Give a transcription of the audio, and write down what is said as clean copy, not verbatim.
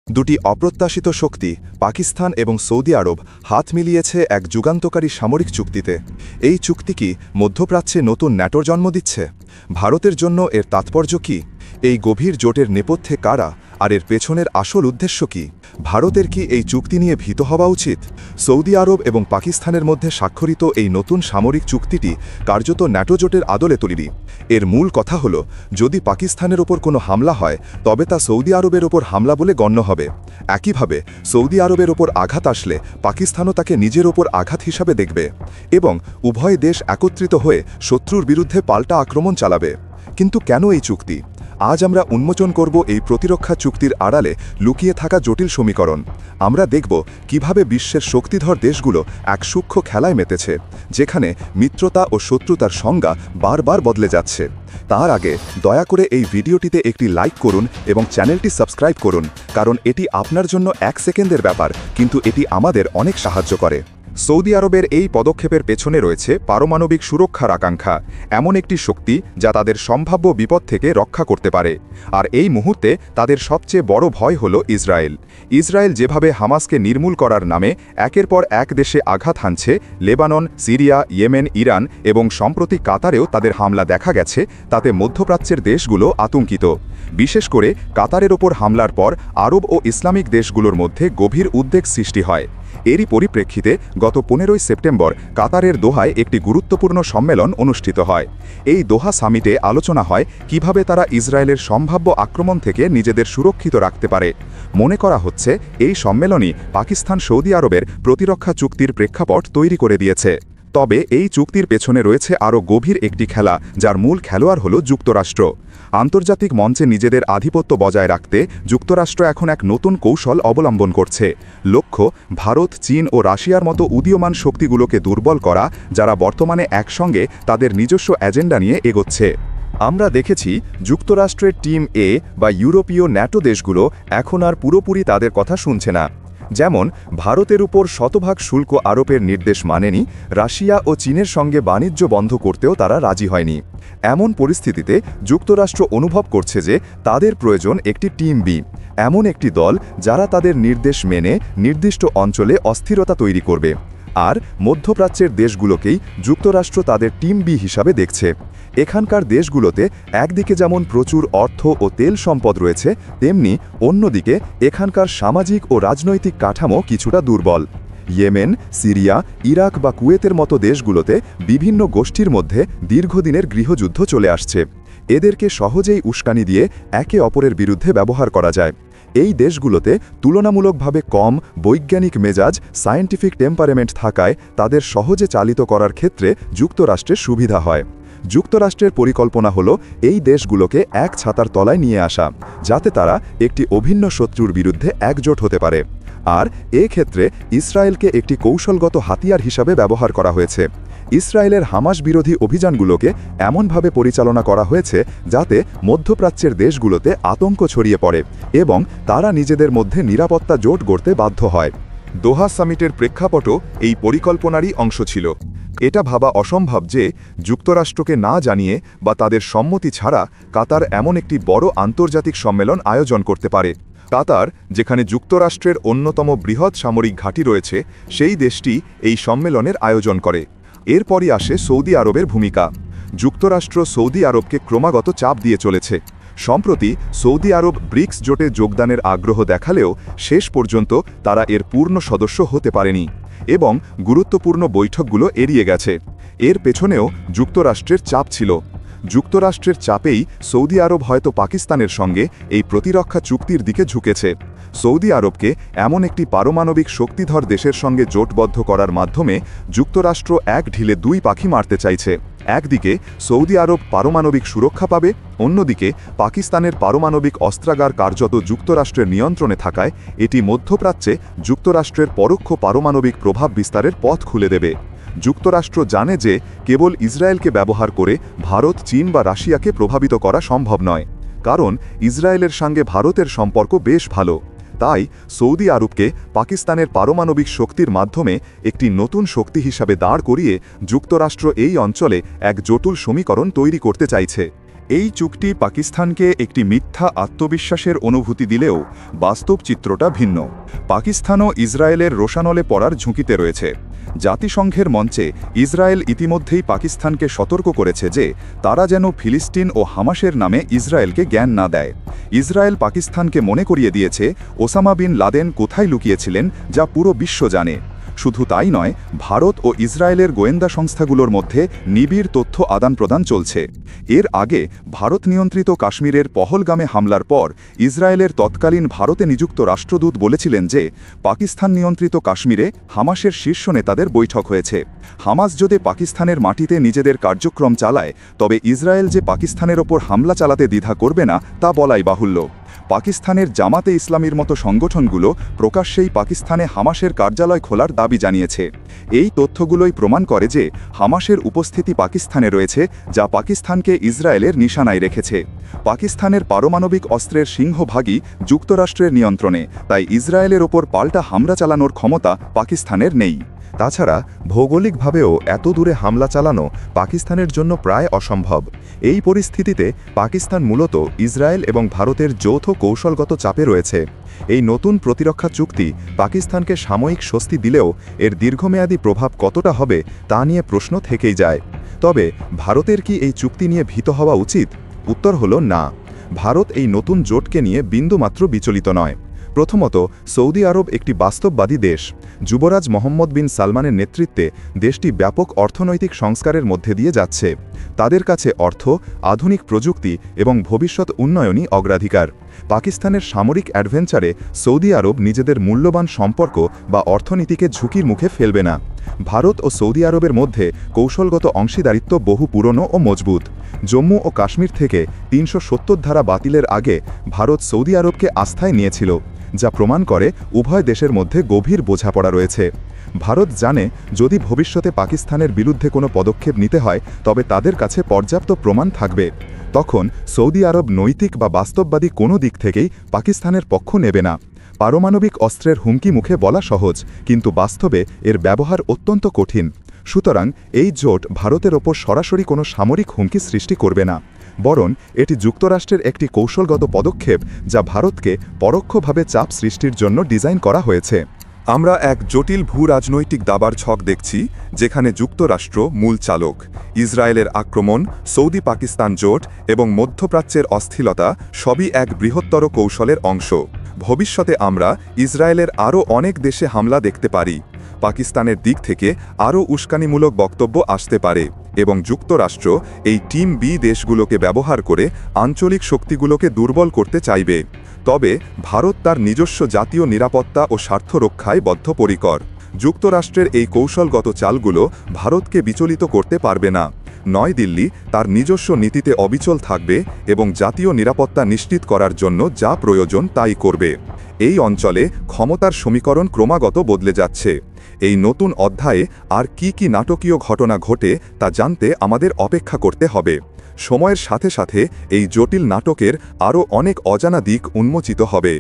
দুটি অপ্রত্যাশিত শক্তি পাকিস্তান এবং সৌদি আরব হাত মিলিয়েছে এক যুগান্তকারী সামরিক চুক্তিতে। এই চুক্তি কি মধ্যপ্রাচ্যে নতুন ন্যাটোর জন্ম দিচ্ছে? ভারতের জন্য এর তাৎপর্য কি? এই গভীর জোটের নেপথ্যে কারা, আর এর পেছনের আসল উদ্দেশ্য কি? ভারতের কি এই চুক্তি নিয়ে ভীত হওয়া উচিত? সৌদি আরব এবং পাকিস্তানের মধ্যে স্বাক্ষরিত এই নতুন সামরিক চুক্তিটি কার্যত ন্যাটো জোটের আদলে তৈরি। এর মূল কথা হল, যদি পাকিস্তানের ওপর কোনো হামলা হয় তবে তা সৌদি আরবের ওপর হামলা বলে গণ্য হবে। একইভাবে সৌদি আরবের ওপর আঘাত আসলে পাকিস্তানও তাকে নিজের ওপর আঘাত হিসাবে দেখবে এবং উভয় দেশ একত্রিত হয়ে শত্রুর বিরুদ্ধে পাল্টা আক্রমণ চালাবে। কিন্তু কেন এই চুক্তি? আজ আমরা উন্মোচন করব এই প্রতিরক্ষা চুক্তির আড়ালে লুকিয়ে থাকা জটিল সমীকরণ। আমরা দেখব কিভাবে বিশ্বের শক্তিধর দেশগুলো এক সূক্ষ্ম খেলায় মেতেছে, যেখানে মিত্রতা ও শত্রুতার সংজ্ঞা বারবার বদলে যাচ্ছে। তার আগে দয়া করে এই ভিডিওটিতে একটি লাইক করুন এবং চ্যানেলটি সাবস্ক্রাইব করুন, কারণ এটি আপনার জন্য 1 সেকেন্ডের ব্যাপার, কিন্তু এটি আমাদের অনেক সাহায্য করে। সৌদি আরবের এই পদক্ষেপের পেছনে রয়েছে পারমাণবিক সুরক্ষার আকাঙ্ক্ষা, এমন একটি শক্তি যা তাদের সম্ভাব্য বিপদ থেকে রক্ষা করতে পারে। আর এই মুহূর্তে তাদের সবচেয়ে বড় ভয় হল ইসরায়েল। ইসরায়েল যেভাবে হামাসকে নির্মূল করার নামে একের পর এক দেশে আঘাত হানছে, লেবানন, সিরিয়া, ইয়েমেন, ইরান এবং সম্প্রতি কাতারেও তাদের হামলা দেখা গেছে, তাতে মধ্যপ্রাচ্যের দেশগুলো আতঙ্কিত। বিশেষ করে কাতারের ওপর হামলার পর আরব ও ইসলামিক দেশগুলোর মধ্যে গভীর উদ্বেগ সৃষ্টি হয়। এরই পরিপ্রেক্ষিতে গত 15 সেপ্টেম্বর কাতারের দোহায় একটি গুরুত্বপূর্ণ সম্মেলন অনুষ্ঠিত হয়। এই দোহা সামিটে আলোচনা হয় কিভাবে তারা ইসরায়েলের সম্ভাব্য আক্রমণ থেকে নিজেদের সুরক্ষিত রাখতে পারে। মনে করা হচ্ছে এই সম্মেলনই পাকিস্তান সৌদি আরবের প্রতিরক্ষা চুক্তির প্রেক্ষাপট তৈরি করে দিয়েছে। তবে এই চুক্তির পেছনে রয়েছে আরও গভীর একটি খেলা, যার মূল খেলোয়াড় হল যুক্তরাষ্ট্র। আন্তর্জাতিক মঞ্চে নিজেদের আধিপত্য বজায় রাখতে যুক্তরাষ্ট্র এখন এক নতুন কৌশল অবলম্বন করছে। লক্ষ্য ভারত, চীন ও রাশিয়ার মতো উদীয়মান শক্তিগুলোকে দুর্বল করা, যারা বর্তমানে একসঙ্গে তাদের নিজস্ব এজেন্ডা নিয়ে এগোচ্ছে। আমরা দেখেছি যুক্তরাষ্ট্রের টিম এ বা ইউরোপীয় ন্যাটো দেশগুলো এখন আর পুরোপুরি তাদের কথা শুনছে না। যেমন ভারতের উপর শতভাগ শুল্ক আরোপের নির্দেশ মানেনি, রাশিয়া ও চীনের সঙ্গে বাণিজ্য বন্ধ করতেও তারা রাজি হয়নি। এমন পরিস্থিতিতে যুক্তরাষ্ট্র অনুভব করছে যে তাদের প্রয়োজন একটি টিম বি, এমন একটি দল যারা তাদের নির্দেশ মেনে নির্দিষ্ট অঞ্চলে অস্থিরতা তৈরি করবে। আর মধ্যপ্রাচ্যের দেশগুলোকেই যুক্তরাষ্ট্র তাদের টিম বি হিসাবে দেখছে। এখানকার দেশগুলোতে একদিকে যেমন প্রচুর অর্থ ও তেল সম্পদ রয়েছে, তেমনি অন্যদিকে এখানকার সামাজিক ও রাজনৈতিক কাঠামো কিছুটা দুর্বল। ইয়েমেন, সিরিয়া, ইরাক বা কুয়েতের মতো দেশগুলোতে বিভিন্ন গোষ্ঠীর মধ্যে দীর্ঘদিনের গৃহযুদ্ধ চলে আসছে। এদেরকে সহজেই উস্কানি দিয়ে একে অপরের বিরুদ্ধে ব্যবহার করা যায়। এই দেশগুলোতে তুলনামূলকভাবে কম বৈজ্ঞানিক মেজাজ, সায়েন্টিফিক টেম্পারেমেন্ট থাকায় তাদের সহজে চালিত করার ক্ষেত্রে যুক্তরাষ্ট্রের সুবিধা হয়। যুক্তরাষ্ট্রের পরিকল্পনা হল এই দেশগুলোকে এক ছাতার তলায় নিয়ে আসা, যাতে তারা একটি অভিন্ন শত্রুর বিরুদ্ধে একজোট হতে পারে। আর ক্ষেত্রে ইসরায়েলকে একটি কৌশলগত হাতিয়ার হিসাবে ব্যবহার করা হয়েছে। ইসরায়েলের হামাস বিরোধী অভিযানগুলোকে এমনভাবে পরিচালনা করা হয়েছে যাতে মধ্যপ্রাচ্যের দেশগুলোতে আতঙ্ক ছড়িয়ে পড়ে এবং তারা নিজেদের মধ্যে নিরাপত্তা জোট গড়তে বাধ্য হয়। দোহা সামিটের প্রেক্ষাপটও এই পরিকল্পনারই অংশ ছিল। এটা ভাবা অসম্ভব যে যুক্তরাষ্ট্রকে না জানিয়ে বা তাদের সম্মতি ছাড়া কাতার এমন একটি বড় আন্তর্জাতিক সম্মেলন আয়োজন করতে পারে। কাতার, যেখানে যুক্তরাষ্ট্রের অন্যতম বৃহৎ সামরিক ঘাঁটি রয়েছে, সেই দেশটি এই সম্মেলনের আয়োজন করে। এরপরই আসে সৌদি আরবের ভূমিকা। যুক্তরাষ্ট্র সৌদি আরবকে ক্রমাগত চাপ দিয়ে চলেছে। সম্প্রতি সৌদি আরব ব্রিক্স জোটে যোগদানের আগ্রহ দেখালেও শেষ পর্যন্ত তারা এর পূর্ণ সদস্য হতে পারেনি এবং গুরুত্বপূর্ণ বৈঠকগুলো এড়িয়ে গেছে। এর পেছনেও যুক্তরাষ্ট্রের চাপ ছিল। যুক্তরাষ্ট্রের চাপেই সৌদি আরব হয়তো পাকিস্তানের সঙ্গে এই প্রতিরক্ষা চুক্তির দিকে ঝুঁকেছে। সৌদি আরবকে এমন একটি পারমাণবিক শক্তিধর দেশের সঙ্গে জোটবদ্ধ করার মাধ্যমে যুক্তরাষ্ট্র এক ঢিলে 2 পাখি মারতে চাইছে। একদিকে সৌদি আরব পারমাণবিক সুরক্ষা পাবে, অন্যদিকে পাকিস্তানের পারমাণবিক অস্ত্রাগার কার্যত যুক্তরাষ্ট্রের নিয়ন্ত্রণে থাকায় এটি মধ্যপ্রাচ্যে যুক্তরাষ্ট্রের পরোক্ষ পারমাণবিক প্রভাব বিস্তারের পথ খুলে দেবে। যুক্তরাষ্ট্র জানে যে কেবল ইসরায়েলকে ব্যবহার করে ভারত, চীন বা রাশিয়াকে প্রভাবিত করা সম্ভব নয়, কারণ ইসরায়েলের সঙ্গে ভারতের সম্পর্ক বেশ ভালো। তাই সৌদি আরবকে পাকিস্তানের পারমাণবিক শক্তির মাধ্যমে একটি নতুন শক্তি হিসাবে দাঁড় করিয়ে যুক্তরাষ্ট্র এই অঞ্চলে এক জটিল সমীকরণ তৈরি করতে চাইছে। এই চুক্তি পাকিস্তানকে একটি মিথ্যা আত্মবিশ্বাসের অনুভূতি দিলেও বাস্তব চিত্রটা ভিন্ন। পাকিস্তানও ইসরায়েলের রোষানলে পড়ার ঝুঁকিতে রয়েছে। জাতিসংঘের মঞ্চে ইসরায়েল ইতিমধ্যেই পাকিস্তানকে সতর্ক করেছে যে তারা যেন ফিলিস্তিন ও হামাসের নামে ইসরায়েলকে জ্ঞান না দেয়। ইসরায়েল পাকিস্তানকে মনে করিয়ে দিয়েছে ওসামা বিন লাদেন কোথায় লুকিয়েছিলেন, যা পুরো বিশ্ব জানে। শুধু তাই নয়, ভারত ও ইসরায়েলের গোয়েন্দা সংস্থাগুলোর মধ্যে নিবিড় তথ্য আদান প্রদান চলছে। এর আগে ভারত নিয়ন্ত্রিত কাশ্মীরের পহলগামে হামলার পর ইসরায়েলের তৎকালীন ভারতে নিযুক্ত রাষ্ট্রদূত বলেছিলেন যে পাকিস্তান নিয়ন্ত্রিত কাশ্মীরে হামাসের শীর্ষ নেতাদের বৈঠক হয়েছে। হামাস যদি পাকিস্তানের মাটিতে নিজেদের কার্যক্রম চালায়, তবে ইসরায়েল যে পাকিস্তানের ওপর হামলা চালাতে দ্বিধা করবে না তা বলাই বাহুল্য। পাকিস্তানের জামাতে ইসলামীর মতো সংগঠনগুলো প্রকাশ্যেই পাকিস্তানে হামাসের কার্যালয় খোলার দাবি জানিয়েছে। এই তথ্যগুলোই প্রমাণ করে যে হামাসের উপস্থিতি পাকিস্তানে রয়েছে, যা পাকিস্তানকে ইসরায়েলের নিশানায় রেখেছে। পাকিস্তানের পারমাণবিক অস্ত্রের সিংহভাগই যুক্তরাষ্ট্রের নিয়ন্ত্রণে, তাই ইসরায়েলের ওপর পাল্টা হামলা চালানোর ক্ষমতা পাকিস্তানের নেই। তাছাড়া ভৌগোলিকভাবেও এত দূরে হামলা চালানো পাকিস্তানের জন্য প্রায় অসম্ভব। এই পরিস্থিতিতে পাকিস্তান মূলত ইসরায়েল এবং ভারতের যৌথ কৌশলগত চাপে রয়েছে। এই নতুন প্রতিরক্ষা চুক্তি পাকিস্তানকে সাময়িক স্বস্তি দিলেও এর দীর্ঘমেয়াদী প্রভাব কতটা হবে তা নিয়ে প্রশ্ন থেকেই যায়। তবে ভারতের কি এই চুক্তি নিয়ে ভীত হওয়া উচিত? উত্তর হলো না। ভারত এই নতুন জোটকে নিয়ে বিন্দুমাত্র বিচলিত নয়। প্রথমত, সৌদি আরব একটি বাস্তববাদী দেশ। যুবরাজ মোহাম্মদ বিন সালমানের নেতৃত্বে দেশটি ব্যাপক অর্থনৈতিক সংস্কারের মধ্যে দিয়ে যাচ্ছে। তাদের কাছে অর্থ, আধুনিক প্রযুক্তি এবং ভবিষ্যৎ উন্নয়নই অগ্রাধিকার। পাকিস্তানের সামরিক অ্যাডভেঞ্চারে সৌদি আরব নিজেদের মূল্যবান সম্পর্ক বা অর্থনীতিকে ঝুঁকির মুখে ফেলবে না। ভারত ও সৌদি আরবের মধ্যে কৌশলগত অংশীদারিত্ব বহু পুরনো ও মজবুত। জম্মু ও কাশ্মীর থেকে ৩৭০ ধারা বাতিলের আগে ভারত সৌদি আরবকে আস্থায় নিয়েছিল, যা প্রমাণ করে উভয় দেশের মধ্যে গভীর বোঝাপড়া রয়েছে। ভারত জানে যদি ভবিষ্যতে পাকিস্তানের বিরুদ্ধে কোনো পদক্ষেপ নিতে হয়, তবে তাদের কাছে পর্যাপ্ত প্রমাণ থাকবে। তখন সৌদি আরব নৈতিক বা বাস্তববাদী কোনো দিক থেকেই পাকিস্তানের পক্ষ নেবে না। পারমাণবিক অস্ত্রের হুমকি মুখে বলা সহজ, কিন্তু বাস্তবে এর ব্যবহার অত্যন্ত কঠিন। সুতরাং এই জোট ভারতের ওপর সরাসরি কোনো সামরিক হুমকি সৃষ্টি করবে না, বরং এটি যুক্তরাষ্ট্রের একটি কৌশলগত পদক্ষেপ যা ভারতকে পরোক্ষভাবে চাপ সৃষ্টির জন্য ডিজাইন করা হয়েছে। আমরা এক জটিল ভূরাজনৈতিক দাবার ছক দেখছি, যেখানে যুক্তরাষ্ট্র মূল চালক। ইসরায়েলের আক্রমণ, সৌদি পাকিস্তান জোট এবং মধ্যপ্রাচ্যের অস্থিরতা সবই এক বৃহত্তর কৌশলের অংশ। ভবিষ্যতে আমরা ইসরায়েলের আরও অনেক দেশে হামলা দেখতে পারি। পাকিস্তানের দিক থেকে আরও উস্কানিমূলক বক্তব্য আসতে পারে এবং যুক্তরাষ্ট্র এই টিম বি দেশগুলোকে ব্যবহার করে আঞ্চলিক শক্তিগুলোকে দুর্বল করতে চাইবে। তবে ভারত তার নিজস্ব জাতীয় নিরাপত্তা ও স্বার্থ রক্ষায় বদ্ধপরিকর। যুক্তরাষ্ট্রের এই কৌশলগত চালগুলো ভারতকে বিচলিত করতে পারবে না। নয়াদিল্লি তার নিজস্ব নীতিতে অবিচল থাকবে এবং জাতীয় নিরাপত্তা নিশ্চিত করার জন্য যা প্রয়োজন তাই করবে। এই অঞ্চলে ক্ষমতার সমীকরণ ক্রমাগত বদলে যাচ্ছে। এই নতুন অধ্যায়ে আর কি নাটকীয় ঘটনা ঘটে তা জানতে আমাদের অপেক্ষা করতে হবে। সময়ের সাথে সাথে এই জটিল নাটকের আরও অনেক অজানা দিক উন্মোচিত হবে।